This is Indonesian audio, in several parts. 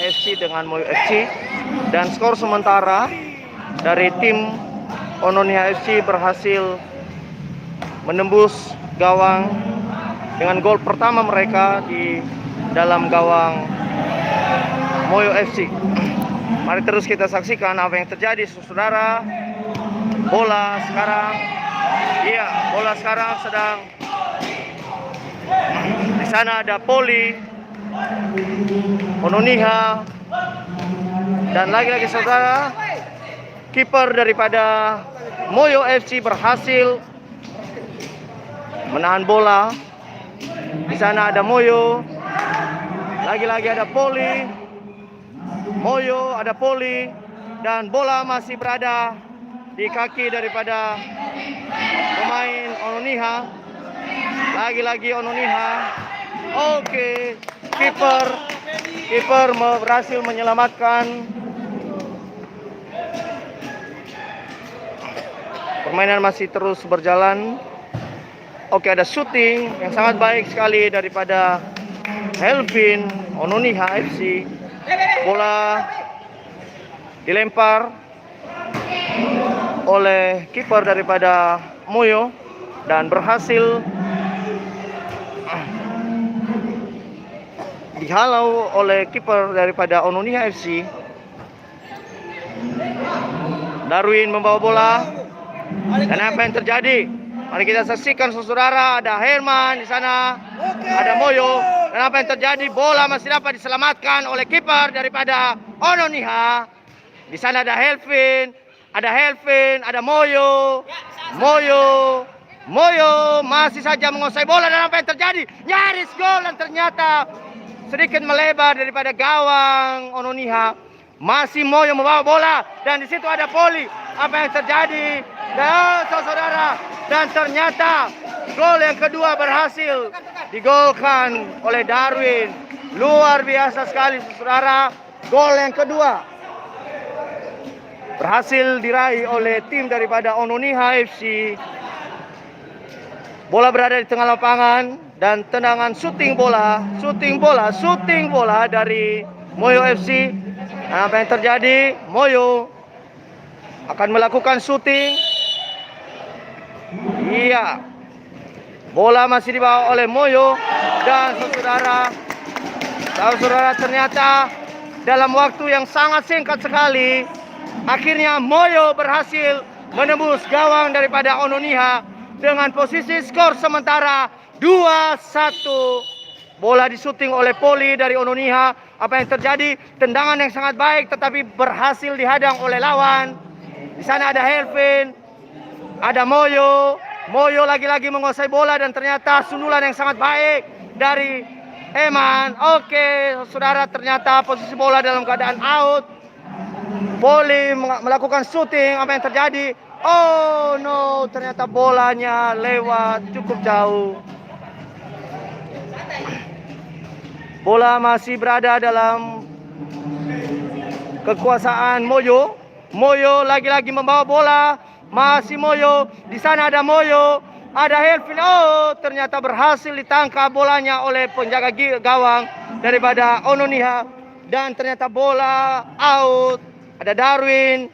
FC dengan Moyo FC. Dan skor sementara dari tim Ononia FC berhasil menembus gawang dengan gol pertama mereka di dalam gawang Moyo FC. Mari terus kita saksikan apa yang terjadi, saudara. Bola sekarang sedang di sana ada Poli, Ononiha, dan lagi-lagi saudara, kiper daripada Moyo FC berhasil menahan bola. Di sana ada Moyo, lagi-lagi ada Poli, Moyo, ada Poli, dan bola masih berada di kaki daripada pemain Ononiha. Lagi-lagi Ononiha. Oke, kiper berhasil menyelamatkan. Permainan masih terus berjalan. Oke, ada shooting yang sangat baik sekali daripada Helvin Ononiha FC. Bola dilempar oleh kiper daripada Moyo dan berhasil dihalau oleh kiper daripada Ononiha FC. Darwin membawa bola. Dan apa yang terjadi? Mari kita saksikan saudara, ada Herman di sana, ada Moyo. Dan apa yang terjadi? Bola masih dapat diselamatkan oleh kiper daripada Ononiha. Di sana ada Helvin, ada Moyo. Moyo masih saja menguasai bola, dan apa yang terjadi? Nyaris gol, dan ternyata sedikit melebar daripada gawang Ononiha. Masih Moyo membawa bola, dan di situ ada Poli. Apa yang terjadi? Dan saudara, dan ternyata gol yang kedua berhasil digolkan oleh Darwin. Luar biasa sekali saudara. Gol yang kedua berhasil diraih oleh tim daripada Ononiha FC. Bola berada di tengah lapangan dan tendangan shooting bola dari Moyo FC. Nah, apa yang terjadi? Moyo akan melakukan shooting. Iya. Bola masih dibawa oleh Moyo, dan saudara ternyata dalam waktu yang sangat singkat sekali akhirnya Moyo berhasil menembus gawang daripada Ononiha dengan posisi skor sementara 2-1. Bola disuting oleh Poli dari Ononiha. Apa yang terjadi? Tendangan yang sangat baik tetapi berhasil dihadang oleh lawan. Di sana ada Helvin, ada Moyo. Moyo lagi-lagi menguasai bola, dan ternyata sundulan yang sangat baik dari Eman. Oke, saudara, ternyata posisi bola dalam keadaan out. Poli melakukan shooting. Apa yang terjadi? Oh no, ternyata bolanya lewat cukup jauh. Bola masih berada dalam kekuasaan Moyo. Moyo lagi-lagi membawa bola. Masih Moyo. Di sana ada Moyo, ada Helvin. Oh, ternyata berhasil ditangkap bolanya oleh penjaga gawang daripada Ononiha, dan ternyata bola out. Ada Darwin,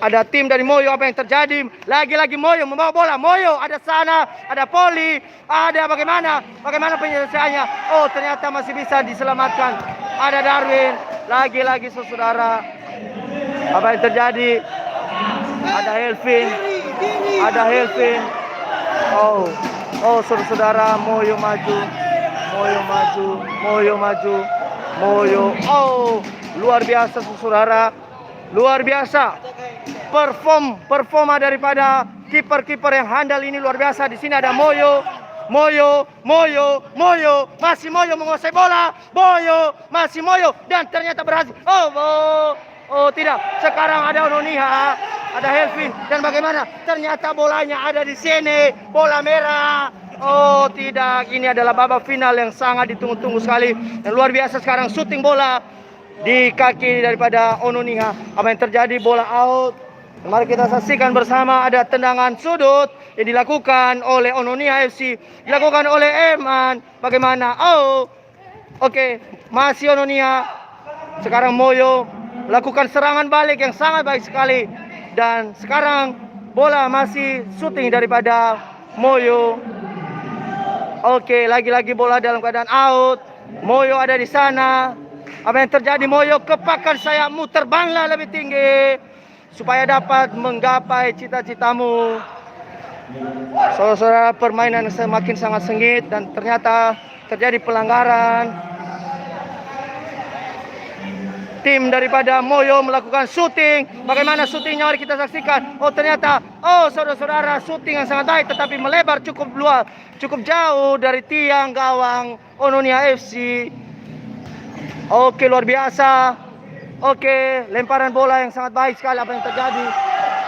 ada tim dari Moyo. Apa yang terjadi? Lagi-lagi Moyo membawa bola. Moyo ada sana, ada Poli, ada bagaimana penyelesaiannya? Oh, ternyata masih bisa diselamatkan. Ada Darwin, lagi-lagi saudara. Apa yang terjadi? Ada Helvin. Oh, saudara, Moyo maju. Oh, luar biasa saudara. Luar biasa. Performa daripada kiper yang handal ini luar biasa. Di sini ada Moyo. Masih Moyo menguasai bola. Masih Moyo, dan ternyata berhasil. Oh, tidak. Sekarang ada Ononiha, ada Helvin, dan bagaimana? Ternyata bolanya ada di sini, bola merah. Oh, tidak. Ini adalah babak final yang sangat ditunggu-tunggu sekali. Dan luar biasa sekarang shooting bola di kaki daripada Ononiha. Apa yang terjadi? Bola out. Mari kita saksikan bersama. Ada tendangan sudut yang dilakukan oleh Ononiha FC, dilakukan oleh Eman. Bagaimana? Oh, oke. Masih Ononiha. Sekarang Moyo melakukan serangan balik yang sangat baik sekali. Dan sekarang bola masih shooting daripada Moyo. Oke, lagi-lagi bola dalam keadaan out. Moyo ada di sana. Apa yang terjadi? Moyo, kepakkan sayapmu, terbanglah lebih tinggi supaya dapat menggapai cita-citamu. Saudara-saudara, permainan semakin sangat sengit dan ternyata terjadi pelanggaran. Tim daripada Moyo melakukan syuting. Bagaimana syutingnya? Mari kita saksikan. Oh, ternyata, saudara-saudara, syuting yang sangat baik tetapi melebar cukup luas, cukup jauh dari tiang gawang Ononia FC. Oke, luar biasa. Oke, lemparan bola yang sangat baik sekali. Apa yang terjadi?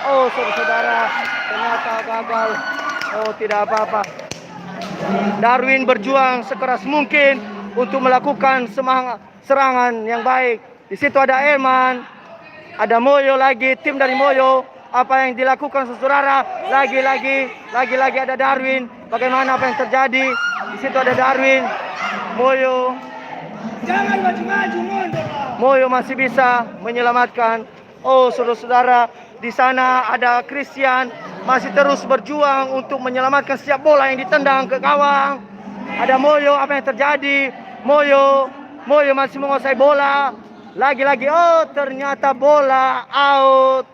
Oh, saudara-saudara, ternyata gagal. Oh, tidak apa-apa. Darwin berjuang sekeras mungkin untuk melakukan serangan yang baik. Di situ ada Eman, ada Moyo lagi, tim dari Moyo. Apa yang dilakukan saudara? Lagi-lagi ada Darwin. Bagaimana apa yang terjadi? Di situ ada Darwin, Moyo. Jangan maju-maju, Moyo masih bisa menyelamatkan. Oh, saudara-saudara, di sana ada Christian masih terus berjuang untuk menyelamatkan setiap bola yang ditendang ke gawang. Ada Moyo, apa yang terjadi? Moyo masih menguasai bola. Lagi-lagi, ternyata bola out.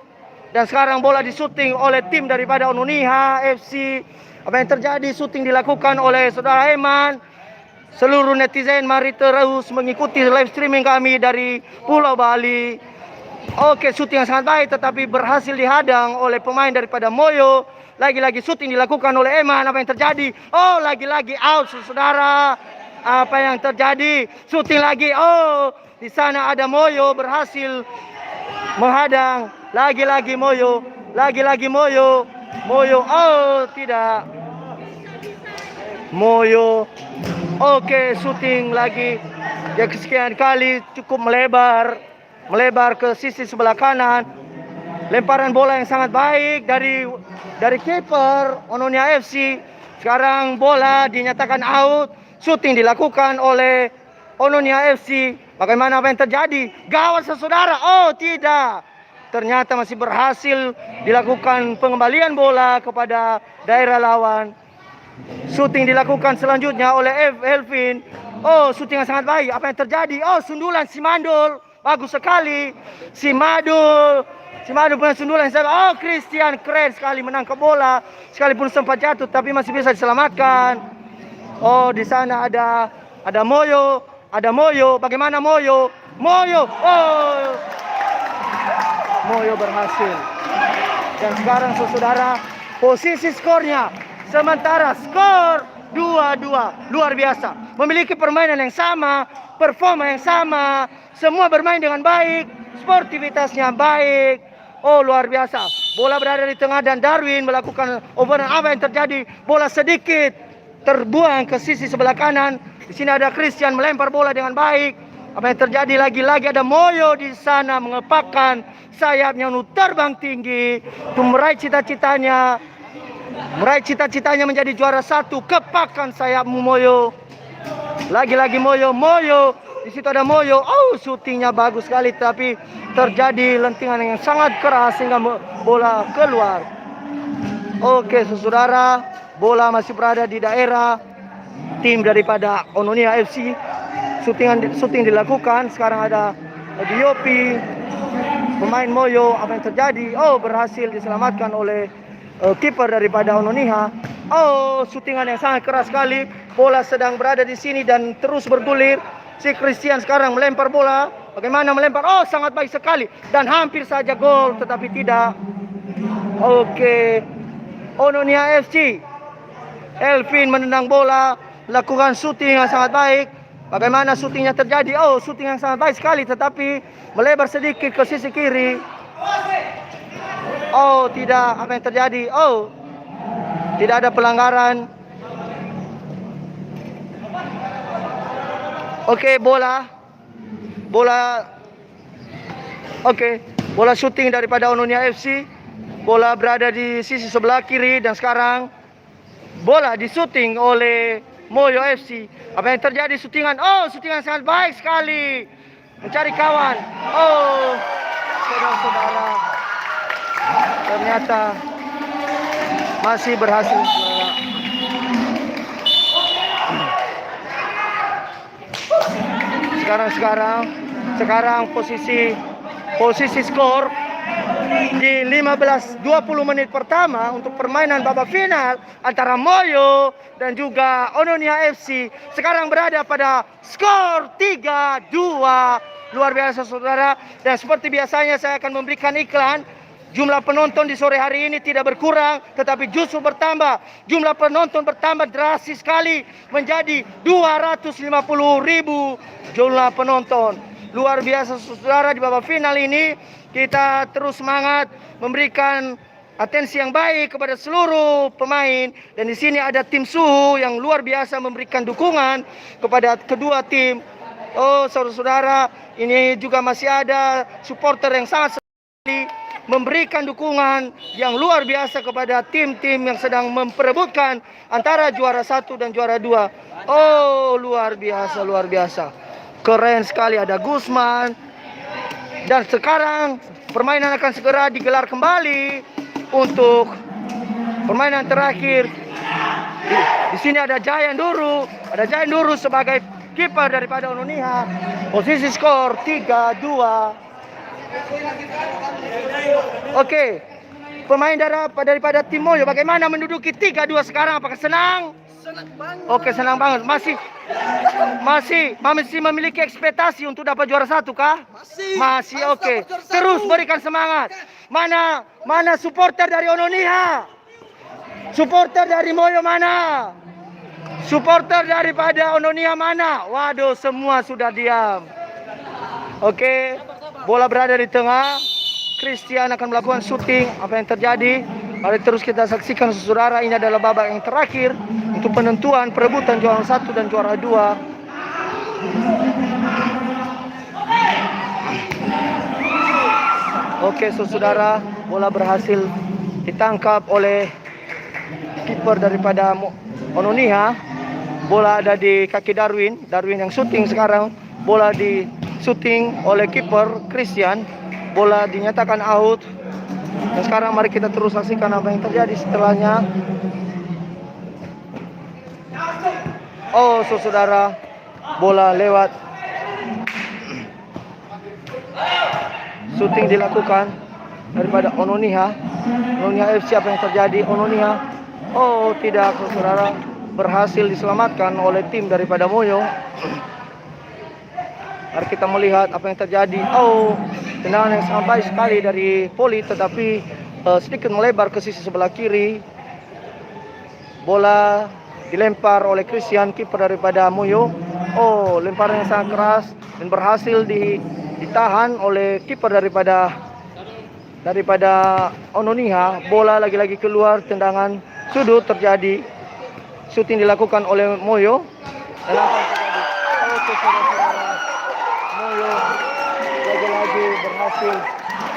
Dan sekarang bola disuting oleh tim daripada Ononia FC. Apa yang terjadi? Syuting dilakukan oleh saudara Eman. Seluruh netizen mari terus mengikuti live streaming kami dari Pulau Bali. Oke, syuting yang sangat baik tetapi berhasil dihadang oleh pemain daripada Moyo. Lagi-lagi syuting dilakukan oleh Eman. Apa yang terjadi? Oh, lagi-lagi out, saudara. Apa yang terjadi? Syuting lagi. Oh, di sana ada Moyo berhasil menghadang. Lagi-lagi Moyo. Moyo, oh tidak. Moyo. Oke, syuting lagi. Ya, kesekian kali cukup melebar ke sisi sebelah kanan. Lemparan bola yang sangat baik dari kiper Ononia FC. Sekarang bola dinyatakan out. Syuting dilakukan oleh Ononia FC. Bagaimana apa yang terjadi? Gawat saudara. Oh, tidak. Ternyata masih berhasil dilakukan pengembalian bola kepada daerah lawan. Syuting dilakukan selanjutnya oleh Elvin. Oh, syuting yang sangat baik. Apa yang terjadi? Oh, sundulan si Mandul. Bagus sekali. Si Mandul punya sundulan. Oh, Christian keren sekali menangkap bola. Sekalipun sempat jatuh tapi masih bisa diselamatkan. Oh, di sana ada Moyo. Bagaimana Moyo? Oh, Moyo berhasil. Dan sekarang saudara, posisi skornya sementara skor 2-2. Luar biasa. Memiliki permainan yang sama, performa yang sama, semua bermain dengan baik, sportivitasnya baik. Oh, luar biasa. Bola berada di tengah dan Darwin melakukan overrun. Apa yang terjadi? Bola sedikit terbuang ke sisi sebelah kanan. Di sini ada Christian melempar bola dengan baik. Apa yang terjadi? Lagi-lagi ada Moyo di sana mengepakkan sayapnya untuk terbang tinggi untuk meraih cita-citanya. Menjadi juara 1. Kepakkan sayapmu Moyo. Lagi-lagi Moyo. Di situ ada Moyo. Oh, syutingnya bagus sekali tapi terjadi lentingan yang sangat keras sehingga bola keluar. Oke, saudara, bola masih berada di daerah tim daripada Ononia FC. Syuting dilakukan. Sekarang ada Diopi, pemain Moyo. Apa yang terjadi? Oh, berhasil diselamatkan oleh kiper daripada Ononia. Oh, syutingan yang sangat keras sekali. Bola sedang berada di sini dan terus bergulir. Si Christian sekarang melempar bola. Bagaimana melempar? Oh, sangat baik sekali. Dan hampir saja gol tetapi tidak. Oke. Ononia FC. Elvin menendang bola, lakukan syuting yang sangat baik. Bagaimana syutingnya terjadi? Oh, syuting yang sangat baik sekali tetapi melebar sedikit ke sisi kiri. Oh, tidak. Apa yang terjadi? Oh, tidak ada pelanggaran. Oke, bola. Oke, bola syuting daripada Ononia FC. Bola berada di sisi sebelah kiri dan sekarang bola disuting oleh Moyo FC. Apa yang terjadi? Syutingan. Oh, syutingan sangat baik sekali. mencari kawan. Oh, saudara-saudara, ternyata masih berhasil. Sekarang posisi skor di 15-20 menit pertama untuk permainan babak final antara Moyo dan juga Ononia FC sekarang berada pada skor 3-2. Luar biasa saudara, dan seperti biasanya saya akan memberikan iklan. Jumlah penonton di sore hari ini tidak berkurang, tetapi justru bertambah. Jumlah penonton bertambah drastis sekali menjadi 250.000 jumlah penonton. Luar biasa saudara, di babak final ini kita terus semangat memberikan atensi yang baik kepada seluruh pemain, dan di sini ada tim Suhu yang luar biasa memberikan dukungan kepada kedua tim. Oh saudara-saudara, ini juga masih ada supporter yang sangat sekali memberikan dukungan yang luar biasa kepada tim-tim yang sedang memperebutkan antara juara 1 dan juara 2. Oh luar biasa. Keren sekali, ada Gusman. Dan sekarang permainan akan segera digelar kembali untuk permainan terakhir. Di sini ada Jayan Duru sebagai kiper daripada Ononia. Posisi skor 3-2. Oke, pemain daripada tim Moyo bagaimana menduduki 3-2 sekarang? Apakah senang? Senang banget. Oke, senang banget. Masih memiliki ekspektasi untuk dapat juara 1 kah? Masih. Oke. Terus berikan semangat. Mana supporter dari Ononia? Supporter dari Moyo mana? Supporter daripada Ononia mana? Waduh, semua sudah diam. Oke. Bola berada di tengah. Christian akan melakukan syuting. Apa yang terjadi? Mari terus kita saksikan saudara. Ini adalah babak yang terakhir untuk penentuan perebutan juara 1 dan juara 2. Oke saudara, bola berhasil ditangkap oleh kiper daripada Ononia. Bola ada di kaki Darwin yang syuting sekarang. Bola di syuting oleh kiper Christian. Bola dinyatakan out. Dan sekarang mari kita terus saksikan apa yang terjadi setelahnya. Oh saudara, bola lewat. Syuting dilakukan daripada Ononia FC. Apa yang terjadi? Ononia, oh tidak saudara, berhasil diselamatkan oleh tim daripada Moyo. Mari kita melihat apa yang terjadi. Oh, tendangan yang sangat baik sekali dari Poli, tetapi sedikit melebar ke sisi sebelah kiri. Bola dilempar oleh Christian, kiper daripada Moyo. Oh, lemparan yang sangat keras dan berhasil ditahan oleh kiper daripada Ononia. Bola lagi-lagi keluar, tendangan sudut terjadi. Shooting dilakukan oleh Moyo. Dan apa yang terjadi? Oh, saudara-saudara, Moyo lagi-lagi berhasil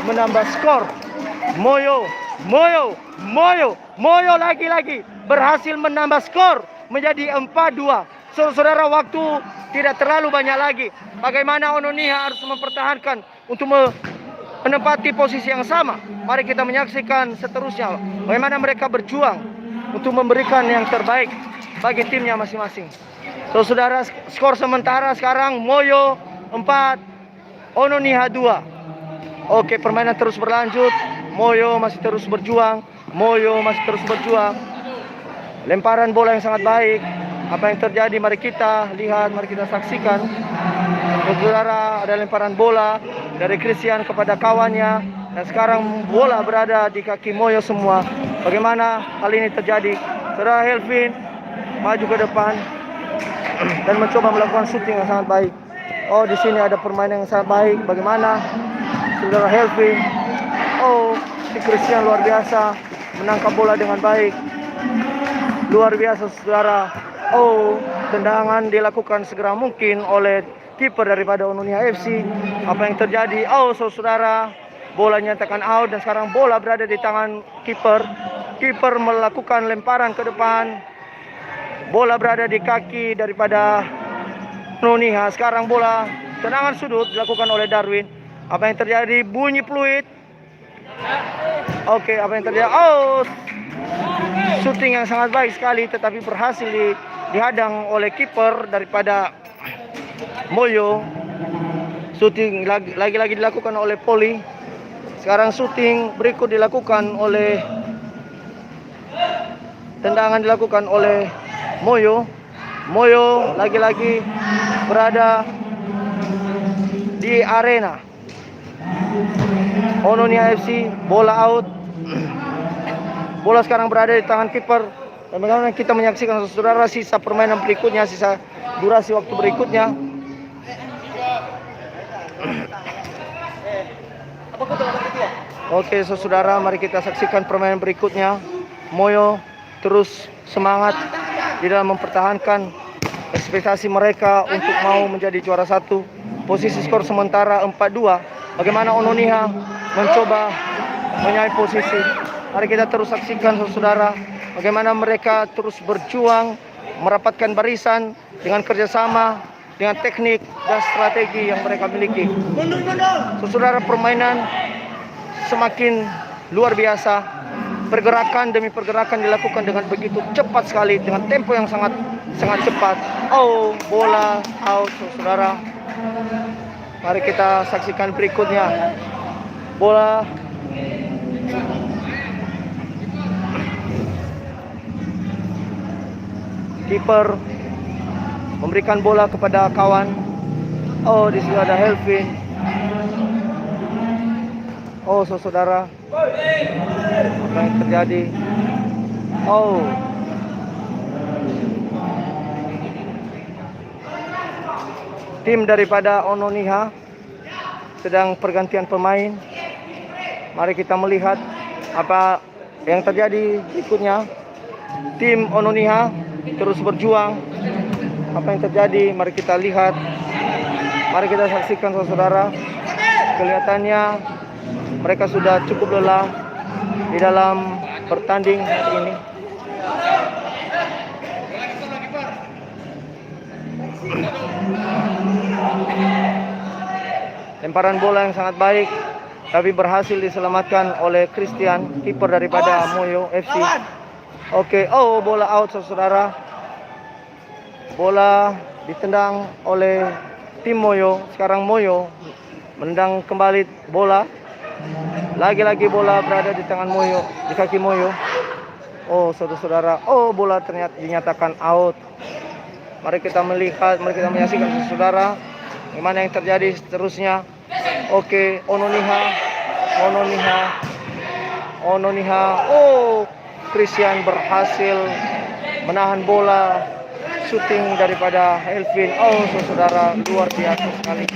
menambah skor. Moyo lagi-lagi berhasil menambah skor menjadi 4-2. Saudara, waktu tidak terlalu banyak lagi. Bagaimana Ononia harus mempertahankan untuk menempati posisi yang sama. Mari kita menyaksikan seterusnya bagaimana mereka berjuang untuk memberikan yang terbaik bagi timnya masing-masing. Saudara, skor sementara sekarang Moyo 4, Ononia 2. Oke, permainan terus berlanjut. Moyo masih terus berjuang. Lemparan bola yang sangat baik. Apa yang terjadi? Mari kita lihat, mari kita saksikan. Saudara, ada lemparan bola dari Christian kepada kawannya. Dan sekarang bola berada di kaki Moyo semua. Bagaimana hal ini terjadi? Saudara Helvin maju ke depan dan mencoba melakukan shooting yang sangat baik. Oh, di sini ada permainan yang sangat baik. Bagaimana saudara Helvin? Oh, si Christian luar biasa menangkap bola dengan baik. Luar biasa saudara. Oh, tendangan dilakukan segera mungkin oleh kiper daripada Ononia FC. Apa yang terjadi? Oh, saudara, bola nyatakan out dan sekarang bola berada di tangan kiper. Kiper melakukan lemparan ke depan. Bola berada di kaki daripada Ononia. Sekarang bola tendangan sudut dilakukan oleh Darwin. Apa yang terjadi? Bunyi peluit. Oke, apa yang terjadi? Oh, shooting yang sangat baik sekali, tetapi berhasil dihadang oleh kiper daripada Moyo. Shooting lagi-lagi dilakukan oleh Poli. Sekarang shooting berikut dilakukan oleh tendangan dilakukan oleh Moyo. Moyo lagi-lagi berada di arena Ononia FC. Bola out. Bola sekarang berada di tangan kiper. Dan bagaimana kita menyaksikan saudara sisa permainan berikutnya, sisa durasi waktu berikutnya. Oke, saudara, mari kita saksikan permainan berikutnya. Moyo terus semangat di dalam mempertahankan ekspektasi mereka untuk mau menjadi juara satu. Posisi skor sementara 4-2. Bagaimana Ononiha mencoba menyamai posisi. Mari kita terus saksikan saudara, bagaimana mereka terus berjuang merapatkan barisan dengan kerjasama, dengan teknik dan strategi yang mereka miliki. Saudara, permainan semakin luar biasa. Pergerakan demi pergerakan dilakukan dengan begitu cepat sekali, dengan tempo yang sangat cepat. Oh, bola out, saudara. Mari kita saksikan berikutnya. Bola kiper memberikan bola kepada kawan. Oh, di sini ada Helvin. Oh, saudara, apa yang terjadi? Oh, tim daripada Ononiha sedang pergantian pemain. Mari kita melihat apa yang terjadi berikutnya. Tim Ononiha terus berjuang. Apa yang terjadi? Mari kita lihat. Mari kita saksikan saudara. Kelihatannya mereka sudah cukup lelah di dalam bertanding hari ini. Lemparan bola yang sangat baik, tapi berhasil diselamatkan oleh Christian, kiper daripada Moyo FC. Oke, oh, bola out saudara. Bola ditendang oleh tim Moyo. Sekarang Moyo menendang kembali bola. Lagi-lagi bola berada di tangan Moyo, di kaki Moyo. Oh, saudara-saudara. Oh, bola ternyata dinyatakan out. Mari kita melihat, mari kita menyaksikan saudara, bagaimana yang terjadi seterusnya. Oke, Ononiha. Oh, Christian berhasil menahan bola. Shooting daripada Helvin. Oh, saudara, luar biasa sekali.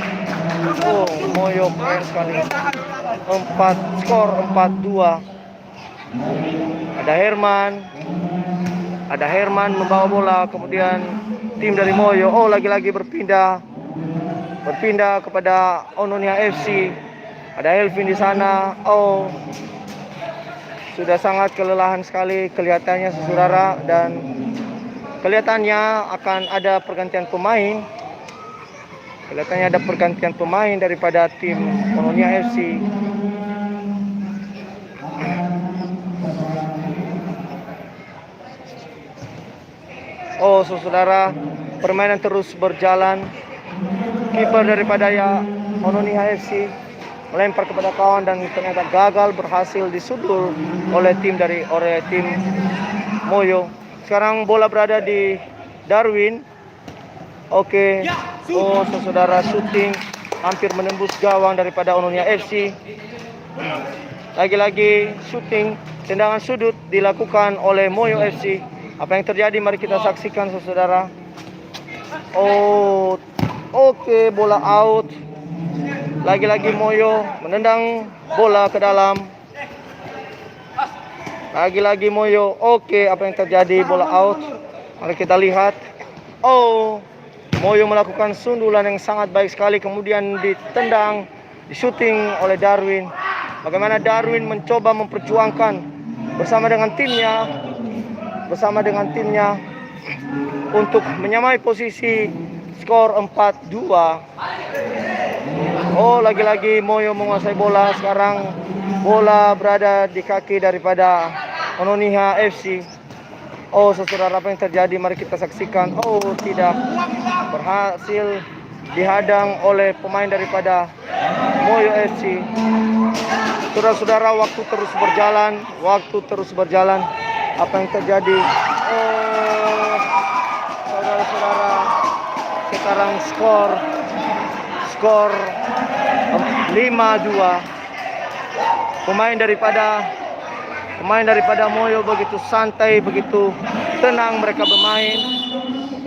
Oh, Moyo keren sekali. Skor 4-2. Ada Herman membawa bola, kemudian tim dari Moyo lagi-lagi berpindah kepada Ononia FC. Ada Helvin di sana. Oh, sudah sangat kelelahan sekali kelihatannya saudara, dan kelihatannya akan ada pergantian pemain. Kelihatannya ada pergantian pemain daripada tim Ononia FC. Oh, saudara, permainan terus berjalan. Kiper daripada Ononia FC melempar kepada kawan dan ternyata gagal, berhasil disundul oleh tim Moyo. Sekarang bola berada di Darwin. Oke. Oh, saudara, shooting hampir menembus gawang daripada Ononia FC. Lagi-lagi shooting, tendangan sudut dilakukan oleh Moyo FC. Apa yang terjadi? Mari kita saksikan saudara. Oh, oke, bola out. Lagi-lagi Moyo menendang bola ke dalam. Lagi-lagi Moyo. Oke, apa yang terjadi? Bola out. Mari kita lihat. Oh, Moyo melakukan sundulan yang sangat baik sekali, kemudian ditendang, dishooting oleh Darwin. Bagaimana Darwin mencoba memperjuangkan bersama dengan timnya untuk menyamai posisi skor 4-2. Oh, lagi-lagi Moyo menguasai bola. Sekarang bola berada di kaki daripada Ononiha FC. Oh, saudara, apa yang terjadi? Mari kita saksikan. Oh, tidak berhasil dihadang oleh pemain daripada Moyo FC. Saudara-saudara, waktu terus berjalan. Apa yang terjadi? Oh, saudara-saudara, sekarang skor 5-2. Pemain daripada Moyo begitu santai, begitu tenang mereka bermain.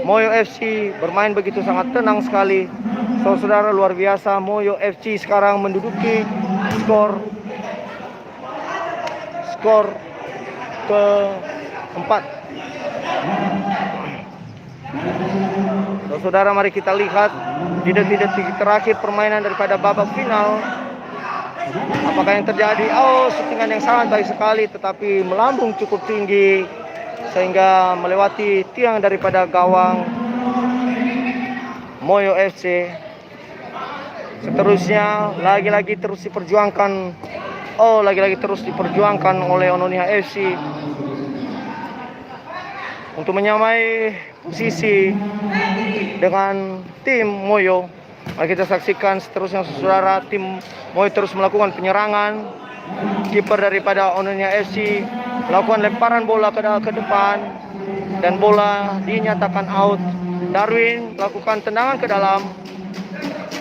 Moyo FC bermain begitu sangat tenang sekali. Saudara, luar biasa. Moyo FC sekarang menduduki skor keempat. Saudara, mari kita lihat di detik-detik terakhir permainan daripada babak final. Apakah yang terjadi? Oh, shootingan yang sangat baik sekali, tetapi melambung cukup tinggi sehingga melewati tiang daripada gawang Moyo FC. Seterusnya lagi-lagi terus diperjuangkan. Oh, lagi-lagi terus diperjuangkan oleh Ononiha FC untuk menyamai posisi dengan tim Moyo. Mari kita saksikan seterusnya, saudara. Tim Moyo terus melakukan penyerangan. Kiper daripada Ononiha FC melakukan lemparan bola ke depan dan bola dinyatakan out. Darwin melakukan tendangan ke dalam.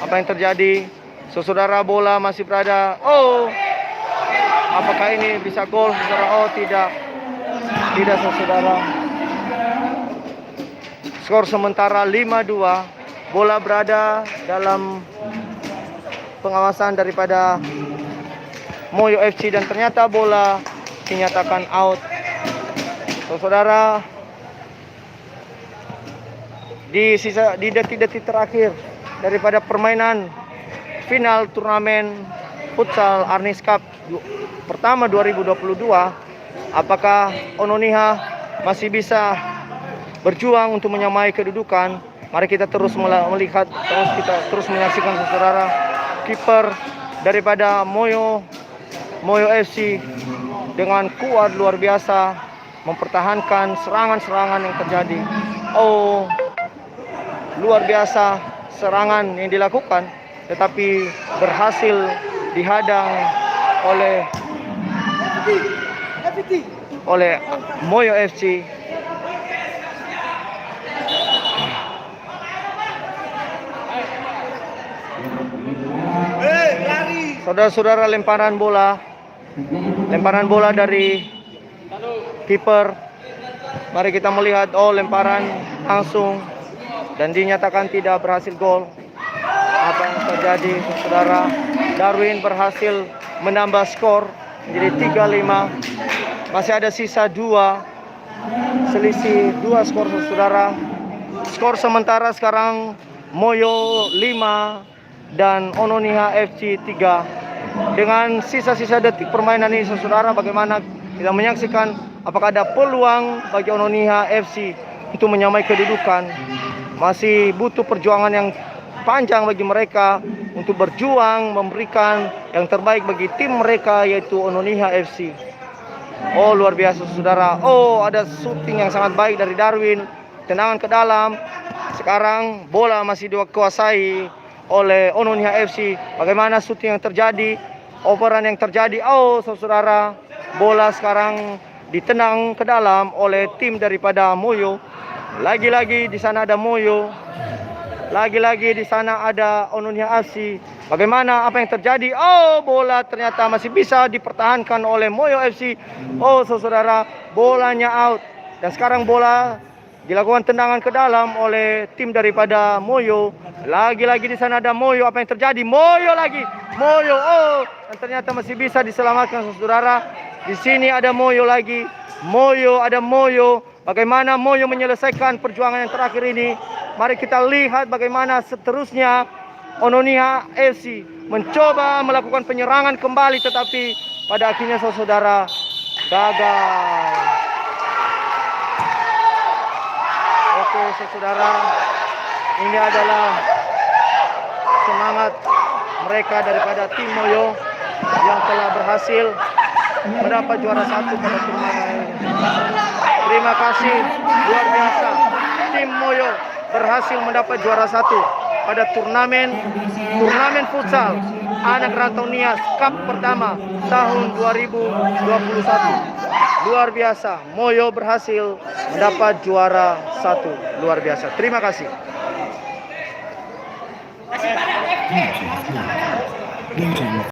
Apa yang terjadi? Saudara, bola masih berada. Oh, apakah ini bisa gol, saudara? Oh, tidak, saudara. Skor sementara 5-2. Bola berada dalam pengawasan daripada Moyo FC dan ternyata bola dinyatakan out. Saudara, di detik-detik terakhir daripada permainan final turnamen futsal Arnis Cup pertama 2022, apakah Ononiha masih bisa berjuang untuk menyamai kedudukan? Mari kita terus melihat, kita terus menyaksikan, saudara. Kiper daripada Moyo FC dengan kuat luar biasa mempertahankan serangan-serangan yang terjadi. Oh, luar biasa serangan yang dilakukan, tetapi berhasil dihadang oleh Moyo FC. Saudara-saudara, lemparan bola dari kiper. Mari kita melihat. Oh, lemparan langsung dan dinyatakan tidak berhasil gol. Apa yang terjadi, saudara? Darwin berhasil menambah skor menjadi 3-5. Masih ada sisa 2, selisih 2 skor, saudara. Skor sementara sekarang Moyo 5 dan Ononiha FC 3. Dengan sisa-sisa detik permainan ini, saudara, bagaimana kita menyaksikan apakah ada peluang bagi Ononiha FC untuk menyamai kedudukan? Masih butuh perjuangan yang panjang bagi mereka untuk berjuang memberikan yang terbaik bagi tim mereka, yaitu Ononiha FC. Oh, luar biasa, saudara. Oh, ada shooting yang sangat baik dari Darwin, tendangan ke dalam. Sekarang bola masih dikuasai oleh Ononiha FC. Bagaimana shooting yang terjadi, operan yang terjadi? Oh, saudara, bola sekarang ditendang ke dalam oleh tim daripada Moyo. Lagi-lagi di sana ada Moyo, lagi-lagi di sana ada Ononiha FC. Bagaimana, apa yang terjadi? Oh, bola ternyata masih bisa dipertahankan oleh Moyo FC. Oh, saudara, bolanya out. Dan sekarang bola dilakukan tendangan ke dalam oleh tim daripada Moyo. Lagi-lagi di sana ada Moyo. Apa yang terjadi? Moyo. Oh, dan ternyata masih bisa diselamatkan, saudara. Di sini ada Moyo lagi. Ada Moyo. Bagaimana Moyo menyelesaikan perjuangan yang terakhir ini? Mari kita lihat bagaimana seterusnya Ononiha FC mencoba melakukan penyerangan kembali, tetapi pada akhirnya, saudara, gagal. Oke, saudara, Ini adalah semangat mereka daripada tim Moyo yang telah berhasil mendapat juara 1 pada turnamen ini. Terima kasih, luar biasa. Tim Moyo berhasil mendapat juara 1 pada turnamen futsal Anak Rantau Nias Cup pertama tahun 2021. Luar biasa, Moyo berhasil mendapat juara 1. Luar biasa. Terima kasih.